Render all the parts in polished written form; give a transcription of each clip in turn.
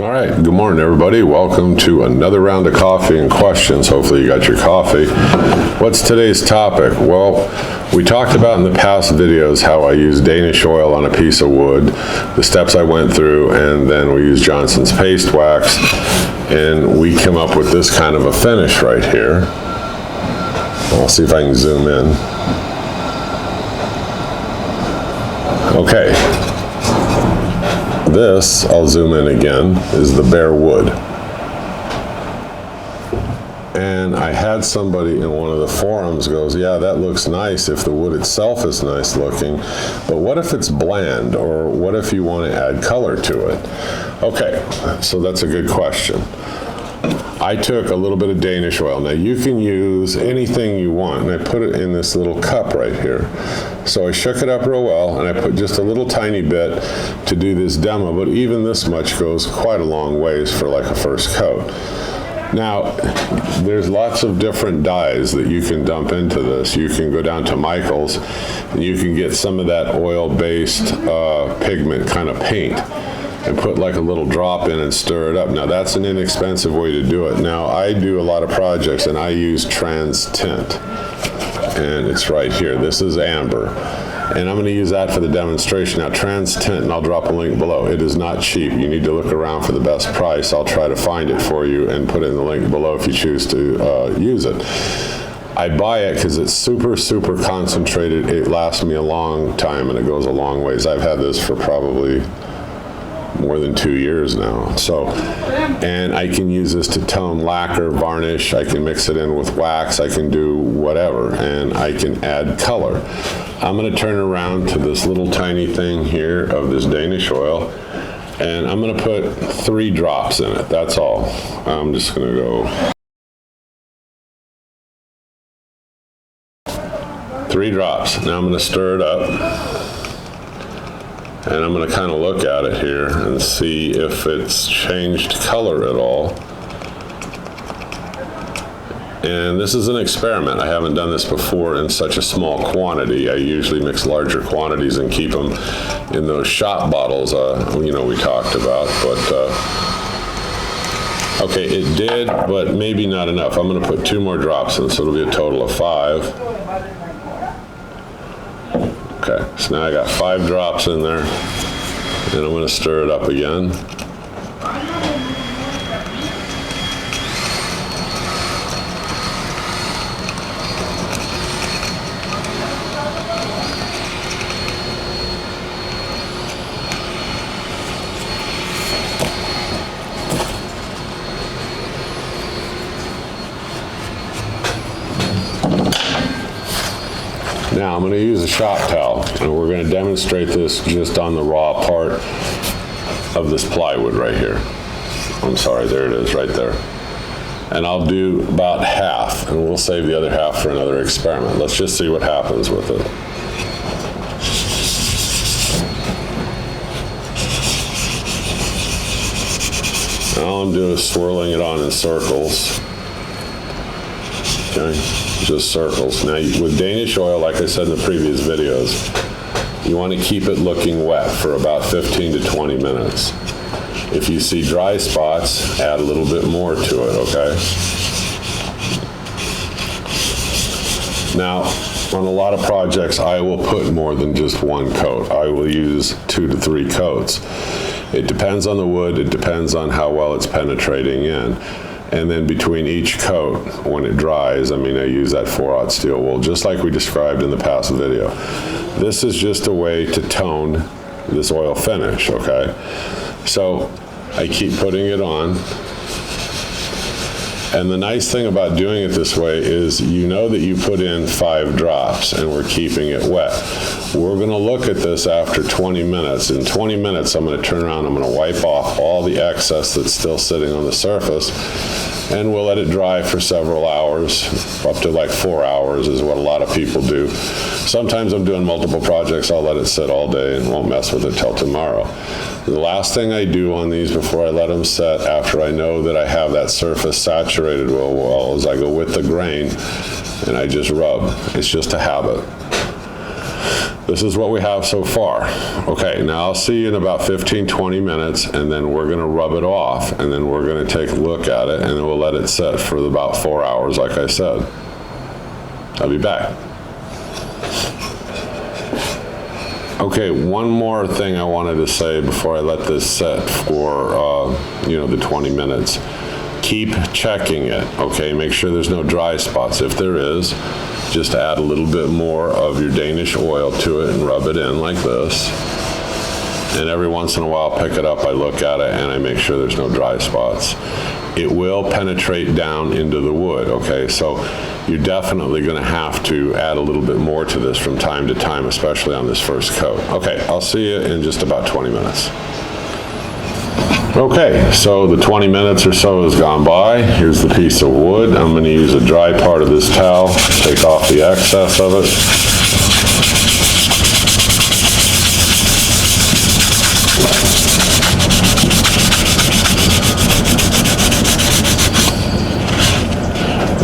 All right, good morning, everybody. Welcome to another round of coffee and questions. Hopefully you got your coffee. What's today's topic? Well, we talked about in the past videos how I use Danish oil on a piece of wood, the steps I went through, and then we use Johnson's paste wax, and we come up with this kind of a finish right here. I'll see if I can zoom in. Okay. This, I'll zoom in again, is the bare wood. And I had somebody in one of the forums goes, yeah, that looks nice if the wood itself is nice looking, but what if it's bland, or what if you want to add color to it? Okay, so that's a good question. I took a little bit of Danish oil. Now you can use anything you want, and I put it in this little cup right here. So I shook it up real well, and I put just a little tiny bit to do this demo, but even this much goes quite a long ways for like a first coat. Now, there's lots of different dyes that you can dump into this. You can go down to Michael's, and you can get some of that oil-based pigment kind of paint, and put like a little drop in and stir it up. Now that's an inexpensive way to do it. Now I do a lot of projects and I use trans tint, and it's right here. This is amber, and I'm going to use that for the demonstration. Now trans tint, and I'll drop a link below. It is not cheap. You need to look around for the best price. I'll try to find it for you and put in the link below if you choose to use it. I buy it because it's super concentrated. It lasts me a long time and it goes a long ways. I've had this for probably more than 2 years now. So, and I can use this to tone lacquer, varnish, I can mix it in with wax, I can do whatever, and I can add color. I'm going to turn around to this little tiny thing here of this Danish oil, and I'm going to put 3 drops in it, that's all. I'm just going to go 3 drops. Now I'm going to stir it up. And I'm going to kind of look at it here and see if it's changed color at all. And this is an experiment. I haven't done this before in such a small quantity. I usually mix larger quantities and keep them in those shot bottles, you know, we talked about. But, okay, it did, but maybe not enough. I'm going to put 2 more drops in, so it'll be a total of 5. Okay, so now I got 5 drops in there, and I'm going to stir it up again. Now I'm going to use a shop towel, and we're going to demonstrate this just on the raw part of this plywood right here. I'm sorry, there it is right there. And I'll do about half, and we'll save the other half for another experiment. Let's just see what happens with it. And all I'm doing is swirling it on in circles. Okay. Just circles. Now with Danish oil, like I said in the previous videos, you want to keep it looking wet for about 15 to 20 minutes. If you see dry spots, add a little bit more to it, okay? Now, on a lot of projects, I will put more than just 1 coat. I will use 2 to 3 coats. It depends on the wood, it depends on how well it's penetrating in. And then between each coat, when it dries, I mean, I use that 4/0 steel wool, just like we described in the past video. This is just a way to tone this oil finish, okay? So I keep putting it on. And the nice thing about doing it this way is you know that you put in 5 drops and we're keeping it wet. We're going to look at this after 20 minutes. In 20 minutes, I'm going to turn around, I'm going to wipe off all the excess that's still sitting on the surface, and we'll let it dry for several hours, up to like 4 hours is what a lot of people do. Sometimes I'm doing multiple projects, I'll let it sit all day and won't mess with it till tomorrow. The last thing I do on these before I let them set, after I know that I have that surface saturated well, is I go with the grain and I just rub. It's just a habit. This is what we have so far. Okay, now I'll see you in about 15-20 minutes, and then we're gonna rub it off, and then we're gonna take a look at it, and then we'll let it set for about 4 hours, like I said. I'll be back. Okay, one more thing I wanted to say before I let this set for, the 20 minutes. Keep checking it, okay? Make sure there's no dry spots. If there is, just add a little bit more of your Danish oil to it and rub it in like this. And every once in a while, pick it up, I look at it, and I make sure there's no dry spots. It will penetrate down into the wood, okay? So you're definitely gonna have to add a little bit more to this from time to time, especially on this first coat. Okay, I'll see you in just about 20 minutes. Okay, so the 20 minutes or so has gone by. Here's the piece of wood. I'm going to use a dry part of this towel, take off the excess of it.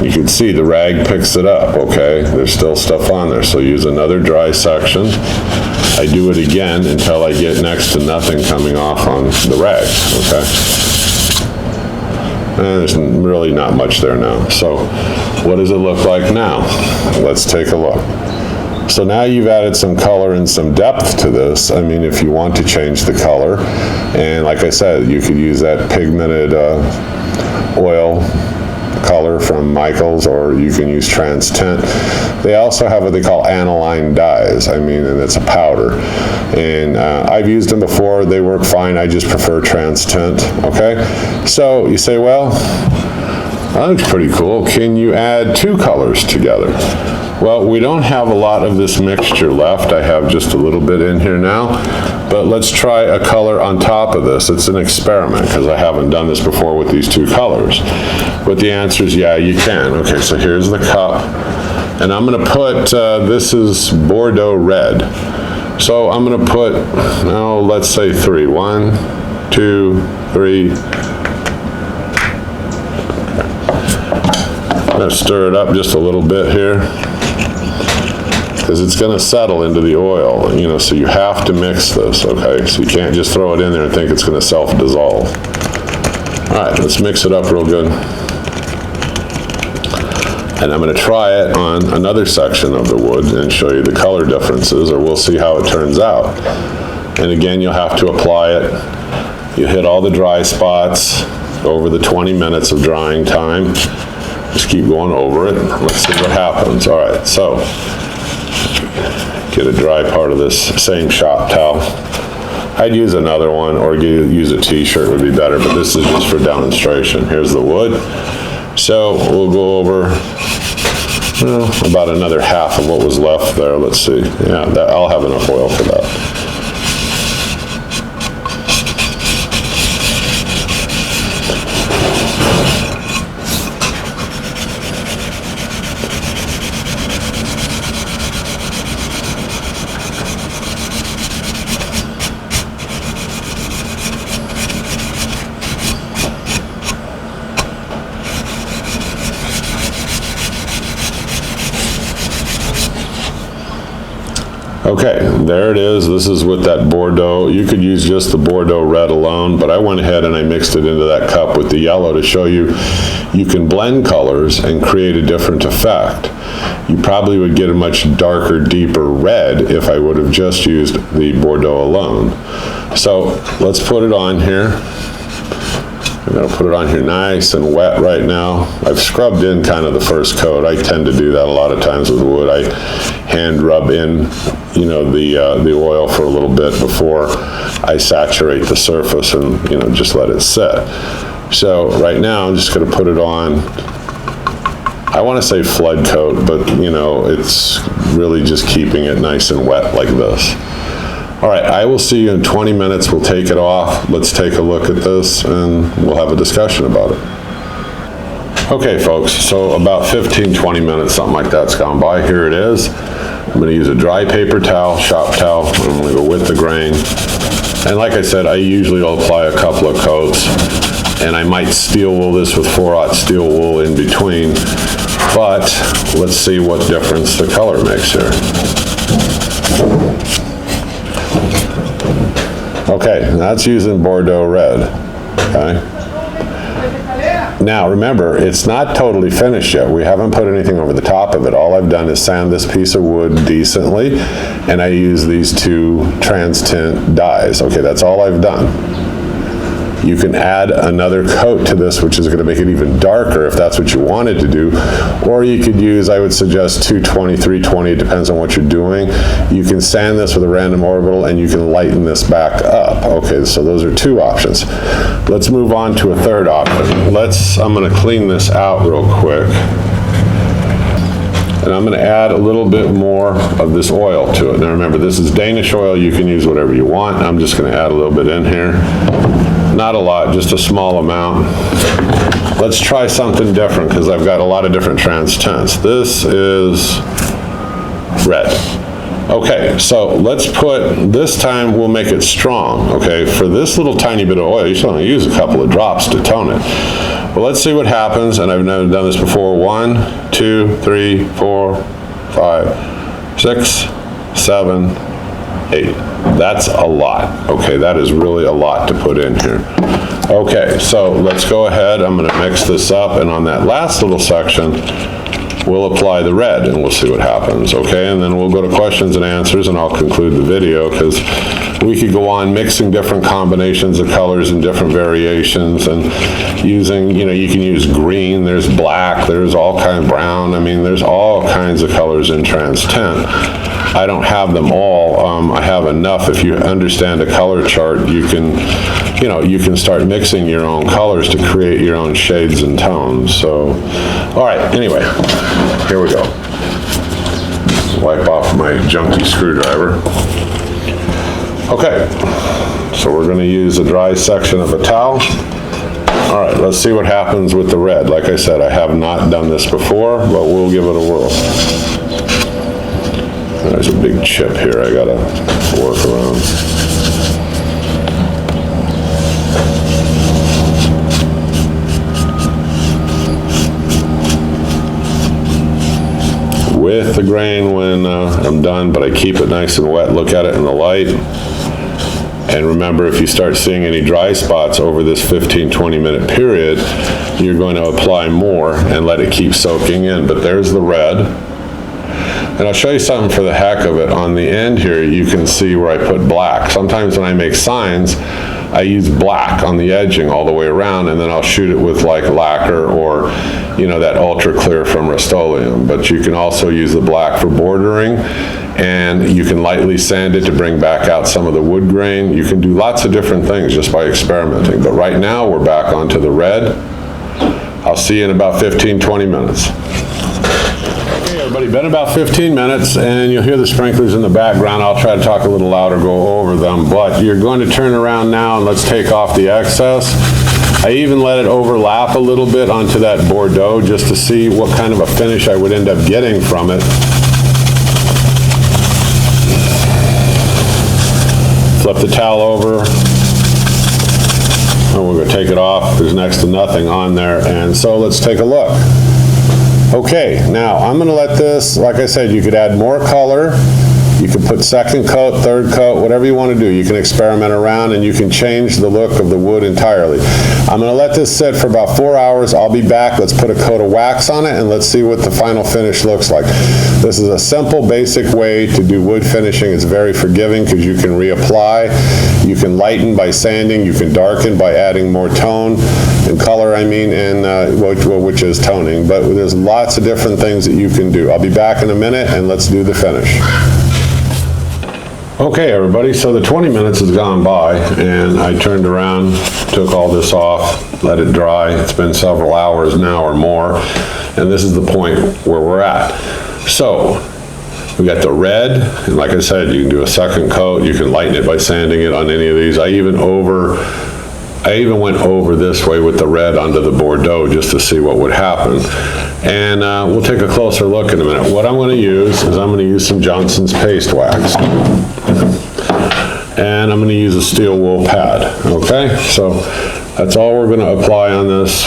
You can see the rag picks it up, okay? There's still stuff on there, so use another dry section. I do it again until I get next to nothing coming off on the rag, okay? And there's really not much there now. So what does it look like now? Let's take a look. So now you've added some color and some depth to this. I mean, if you want to change the color, and like I said, you could use that pigmented oil color from Michael's, or you can use trans tint. They also have what they call aniline dyes. I mean, and it's a powder. And I've used them before. They work fine. I just prefer trans tint, okay? So you say, well, that looks pretty cool. Can you add two colors together? Well, we don't have a lot of this mixture left. I have just a little bit in here now, but let's try a color on top of this. It's an experiment because I haven't done this before with these two colors. But the answer is yeah, you can. Okay, so here's the cup, and I'm gonna put, this is Bordeaux red. So I'm gonna put, let's say 3. 1, 2, 3. I'm gonna stir it up just a little bit here, because it's going to settle into the oil, so you have to mix this, okay? So you can't just throw it in there and think it's going to self-dissolve. All right, let's mix it up real good. And I'm going to try it on another section of the wood and show you the color differences, or we'll see how it turns out. And again, you'll have to apply it. You hit all the dry spots over the 20 minutes of drying time. Just keep going over it. Let's see what happens. All right, so get a dry part of this same shop towel. I'd use another one, or use a t-shirt would be better, but this is just for demonstration. Here's the wood. So we'll go over about another half of what was left there. Let's see. Yeah, I'll have enough oil for that. Okay, there it is. This is with that Bordeaux. You could use just the Bordeaux red alone, but I went ahead and I mixed it into that cup with the yellow to show you you can blend colors and create a different effect. You probably would get a much darker, deeper red if I would have just used the Bordeaux alone. So let's put it on here. I'm going to put it on here nice and wet right now. I've scrubbed in kind of the first coat. I tend to do that a lot of times with wood. I hand rub in, the oil for a little bit before I saturate the surface and, just let it set. So right now I'm just going to put it on. I want to say flood coat, but it's really just keeping it nice and wet like this. All right, I will see you in 20 minutes. We'll take it off. Let's take a look at this and we'll have a discussion about it. Okay, folks, so about 15-20 minutes, something like that's gone by. Here it is. I'm going to use a dry paper towel, shop towel. I'm going to go with the grain. And like I said, I usually will apply a couple of coats, and I might steel wool this with 4/0 steel wool in between, but let's see what difference the color makes here. Okay, that's using Bordeaux red, okay? Now, remember, it's not totally finished yet. We haven't put anything over the top of it. All I've done is sand this piece of wood decently, and I use these two trans tint dyes. Okay, that's all I've done. You can add another coat to this, which is going to make it even darker if that's what you wanted to do. Or you could use, I would suggest 220, 320, it depends on what you're doing. You can sand this with a random orbital and you can lighten this back up. Okay, so those are two options. Let's move on to a third option. I'm going to clean this out real quick. And I'm going to add a little bit more of this oil to it. Now remember, this is Danish oil. You can use whatever you want. I'm just going to add a little bit in here. Not a lot, just a small amount. Let's try something different because I've got a lot of different trans tints. This is red. Okay, so let's put, this time we'll make it strong, okay? For this little tiny bit of oil, you should only use a couple of drops to tone it. But let's see what happens, and I've never done this before. 1, 2, 3, 4, 5, 6, 7, 8. That's a lot. Okay, that is really a lot to put in here. Okay, so let's go ahead. I'm going to mix this up, and on that last little section, we'll apply the red, and we'll see what happens. Okay, and then we'll go to questions and answers, and I'll conclude the video because we could go on mixing different combinations of colors and different variations, and using, you know, you can use green, there's black, there's all kind of brown. I mean, there's all kinds of colors in trans tint. I don't have them all. I have enough. If you understand a color chart, you can, you know, you can start mixing your own colors to create your own shades and tones. So, all right, anyway, here we go. Wipe off my junky screwdriver. Okay, so we're going to use a dry section of a towel. All right, let's see what happens with the red. Like I said, I have not done this before, but we'll give it a whirl. There's a big chip here I gotta work around. With the grain when I'm done, but I keep it nice and wet. Look at it in the light. And remember, if you start seeing any dry spots over this 15-20 minute period, you're going to apply more and let it keep soaking in. But there's the red. And I'll show you something for the heck of it. On the end here, you can see where I put black. Sometimes when I make signs, I use black on the edging all the way around, and then I'll shoot it with like lacquer or, you know, that ultra clear from Rust-Oleum. But you can also use the black for bordering, and you can lightly sand it to bring back out some of the wood grain. You can do lots of different things just by experimenting. But right now, we're back onto the red. I'll see you in about 15-20 minutes. Everybody, been about 15 minutes, and you'll hear the sprinklers in the background. I'll try to talk a little louder, go over them, but you're going to turn around now and let's take off the excess. I even let it overlap a little bit onto that Bordeaux just to see what kind of a finish I would end up getting from it. Flip the towel over, and we're going to take it off. There's next to nothing on there, and so let's take a look. Okay, now I'm going to let this, like I said, you could add more color, you can put second coat, third coat, whatever you want to do. You can experiment around and you can change the look of the wood entirely. I'm going to let this sit for about 4 hours. I'll be back. Let's put a coat of wax on it and let's see what the final finish looks like. This is a simple, basic way to do wood finishing. It's very forgiving because you can reapply. You can lighten by sanding. You can darken by adding more tone and color, I mean, and which is toning. But there's lots of different things that you can do. I'll be back in a minute and let's do the finish. Okay, everybody, so the 20 minutes has gone by and I turned around, took all this off, let it dry. It's been several hours now or more, and this is the point where we're at. So we got the red, and like I said, you can do a second coat. You can lighten it by sanding it on any of these. I even went over this way with the red onto the Bordeaux just to see what would happen. And we'll take a closer look in a minute. What I'm going to use is I'm going to use some Johnson's paste wax. And I'm going to use a steel wool pad. Okay, so that's all we're going to apply on this.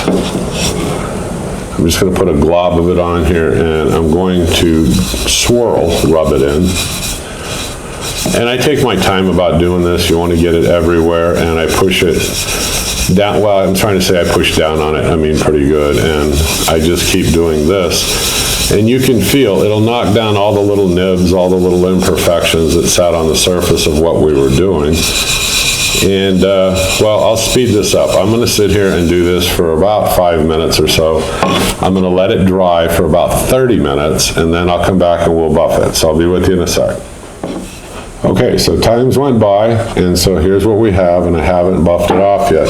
I'm just going to put a glob of it on here and I'm going to rub it in. And I take my time about doing this. You want to get it everywhere, and I push it down. Well, I'm trying to say I push down on it. I mean, pretty good. And I just keep doing this. And you can feel it'll knock down all the little nibs, all the little imperfections that sat on the surface of what we were doing. And, well, I'll speed this up. I'm gonna sit here and do this for about 5 minutes or so. I'm gonna let it dry for about 30 minutes, and then I'll come back and we'll buff it. So I'll be with you in a sec. Okay, so times went by, and so here's what we have, and I haven't buffed it off yet.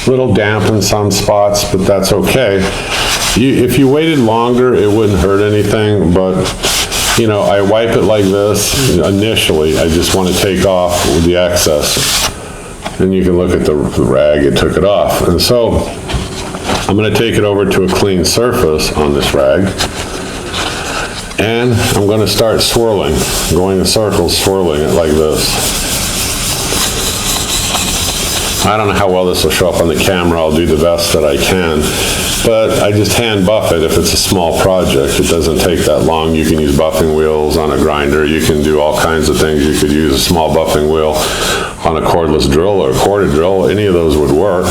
Little damp in some spots, but that's okay. If you waited longer, it wouldn't hurt anything, but, you know, I wipe it like this initially. I just want to take off the excess. And you can look at the rag, it took it off. And so I'm going to take it over to a clean surface on this rag. And I'm going to start swirling, going in circles, swirling it like this. I don't know how well this will show up on the camera. I'll do the best that I can. But I just hand buff it if it's a small project. It doesn't take that long. You can use buffing wheels on a grinder. You can do all kinds of things. You could use a small buffing wheel on a cordless drill or a corded drill. Any of those would work.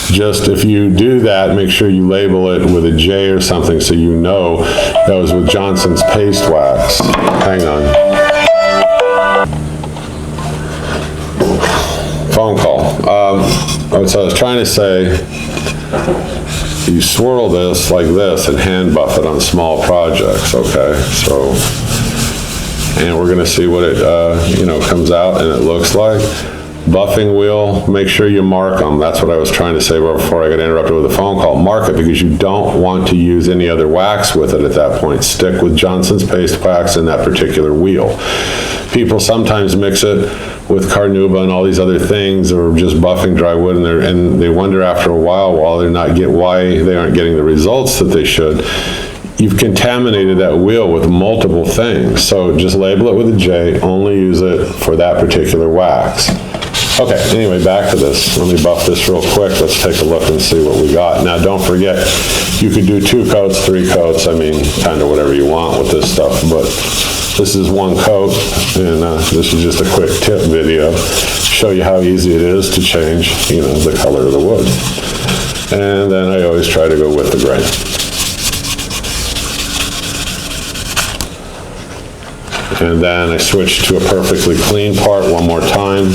Just if you do that, make sure you label it with a J or something so you know that was with Johnson's paste wax. Hang on. Phone call. So I was trying to say, you swirl this like this and hand buff it on small projects, okay? So, and we're gonna see what it, comes out and it looks like. Buffing wheel, make sure you mark them. That's what I was trying to say before I got interrupted with a phone call. Mark it because you don't want to use any other wax with it at that point. Stick with Johnson's paste wax in that particular wheel. People sometimes mix it with carnauba and all these other things, or just buffing dry wood, and they wonder after a while why they aren't getting the results that they should. You've contaminated that wheel with multiple things. So just label it with a J, only use it for that particular wax. Okay, anyway, back to this. Let me buff this real quick. Let's take a look and see what we got. Now, don't forget, you could do 2 coats, 3 coats, I mean, kind of whatever you want with this stuff, but this is 1 coat, and this is just a quick tip video. Show you how easy it is to change, the color of the wood. And then I always try to go with the grain. And then I switch to a perfectly clean part one more time.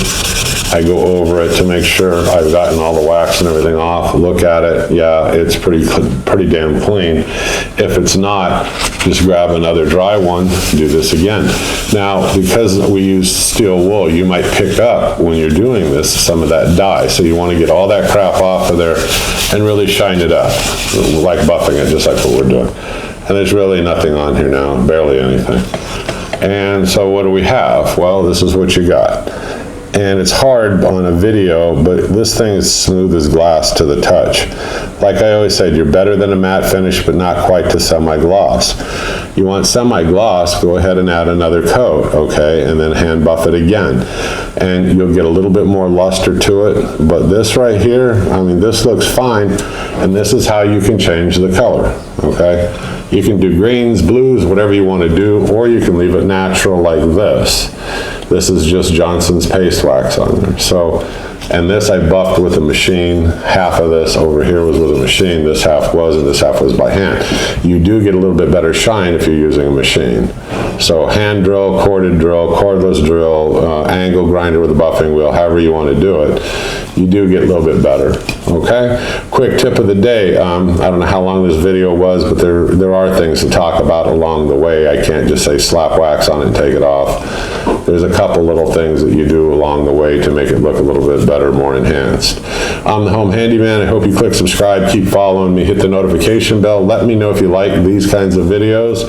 I go over it to make sure I've gotten all the wax and everything off. Look at it. Yeah, it's pretty damn clean. If it's not, just grab another dry one, do this again. Now, because we use steel wool, you might pick up when you're doing this some of that dye. So you want to get all that crap off of there and really shine it up, like buffing it, just like what we're doing. And there's really nothing on here now, barely anything. And so what do we have? Well, this is what you got. And it's hard on a video, but this thing is smooth as glass to the touch. Like I always said, you're better than a matte finish, but not quite to semi-gloss. You want semi-gloss, go ahead and add another coat, okay? And then hand buff it again. And you'll get a little bit more luster to it. But this right here, I mean, this looks fine. And this is how you can change the color, okay? You can do greens, blues, whatever you want to do, or you can leave it natural like this. This is just Johnson's paste wax on there. So, and this I buffed with a machine. Half of this over here was with a machine. This half was, and this half was by hand. You do get a little bit better shine if you're using a machine. So hand drill, corded drill, cordless drill, angle grinder with a buffing wheel, however you want to do it, you do get a little bit better, okay? Quick tip of the day, I don't know how long this video was, but there are things to talk about along the way. I can't just say slap wax on it and take it off. There's a couple little things that you do along the way to make it look a little bit better, more enhanced. I'm the Home Handyman. I hope you click subscribe, keep following me, hit the notification bell. Let me know if you like these kinds of videos.